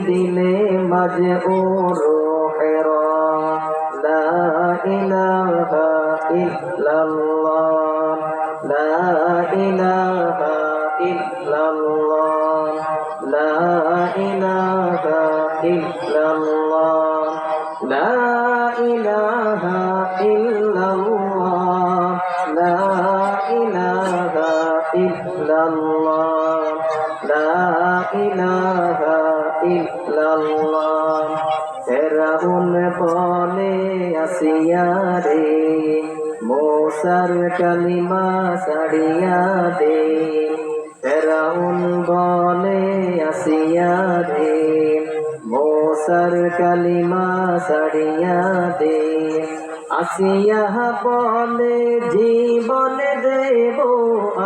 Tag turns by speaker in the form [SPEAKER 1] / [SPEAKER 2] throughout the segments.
[SPEAKER 1] দিলে মাঝে ও রোহেরা লা ইলাহা ইল্লাল্লাহ লা ইলাহা ইল্লাল্লাহ লা ইলাহা ইল্লাল্লাহ লা ইলাহা ইল্লাল্লাহ লা ইলাহা ইল্লাল্লাহ লা ইলাহা ইল্লাল্লাহ ফেরাউন বলে আসিয়া রে মূসার কালিমা ছাড়িয়া দে ফেরাউন বলে আসিয়া রে মূসার কালিমা ছাড়িয়া দে আসিয়া বলে জীবন দেব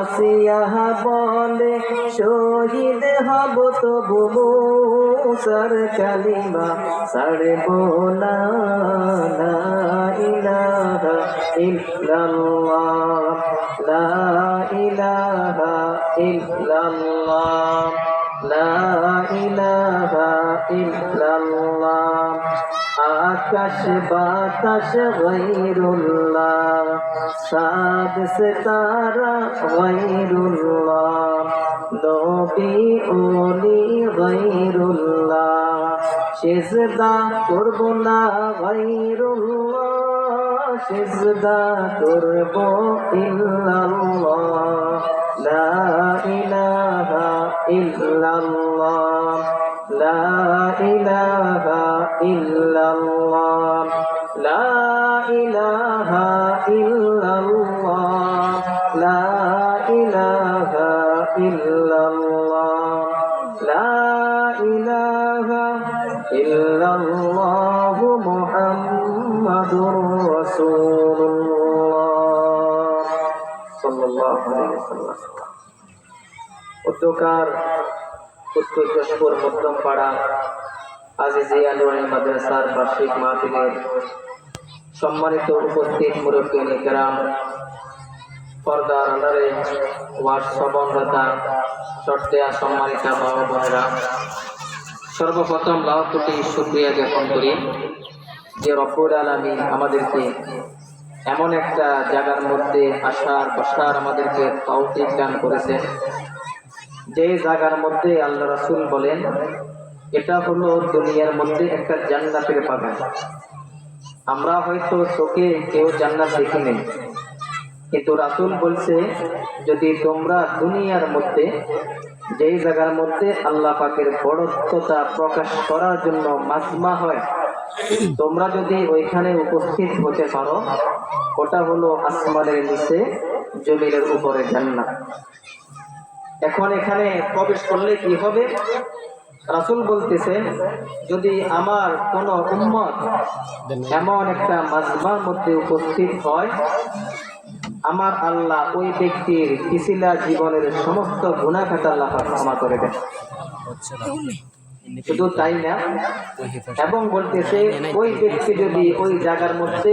[SPEAKER 1] আসিয়া বলে শহীদ হব তবু মূসার কালিমা ছাড়ব না লা ইলাহা ইল্লাল্লাহ লা ইলাহা ইল্লাল্লাহ লা ইলাহা ইল্লাল্লাহ আকাশ বাতাস গায়রুল্লাহ সাদ সিতারা গায়রুল্লাহ নবী ওলি গায়রুল্লাহ সিজদা করব না গায়রুল্লাহ সিজদা করব ইল্লাল্লাহ লা ইলাহা ইল্লাল্লাহ লা ইলাহা ইল্লাল্লাহ লা ইলাহা ইল্লাল্লাহ লা ইলাহা ইল্লাল্লাহ লা ইলাহা ইল্লাল্লাহ মুহাম্মাদুর রাসূলুল্লাহ সাল্লাল্লাহু আলাইহি ওয়াসাল্লাম। উদ্যোকার উত্তর যশোর মধ্যমপাড়া আজিজিয়া নুরানী মাদ্রাসার বার্ষিক মাহফিলের সম্মানিত উপস্থিত মুরব্বিয়ান কেরাম, পর্দার আড়ালে ওয়াজ শ্রবণরতা শর্তেয়া সম্মানিতা মা ও বোনেরা, সর্বপ্রথম লাখ কোটি শুকরিয়া জ্ঞাপন করি যে রব্বুল আলামিন আমাদেরকে এমন একটা জায়গার মধ্যে আসার বসার আমাদেরকে তৌফিক দান করেছেন, যে জায়গার মধ্যে আল্লাহ রাসূল বলেন এটা হলো দুনিয়ার মধ্যে একটা জান্নাতের বাগান। আমরা হয়তো চোখে কেউ জান্নাত দেখি নেই, কিন্তু রাসূল বলছে যদি তোমরা দুনিয়ার মধ্যে যেই জায়গার মধ্যে আল্লাহ পাকের বড়ত্বতা প্রকাশ করার জন্য মাজমা হয়, তোমরা যদি ওইখানে উপস্থিত হতে পারো, ওটা হলো আসমানের নিচে জমিনের উপরে জান্নাত। এখন এখানে প্রবেশ করলে কি হবে? রাসূল বলতেছেন যদি আমার কোন উম্মত এমন একটা মাজমার মধ্যে উপস্থিত হয়, আমার আল্লাহ ওই ব্যক্তির পিছিলা জীবনের সমস্ত গুনাহ খাতা আল্লাহ ক্ষমা করে দেন। শুধু তাই না, এবং বলতেছে ওই ব্যক্তি যদি ওই জায়গার মধ্যে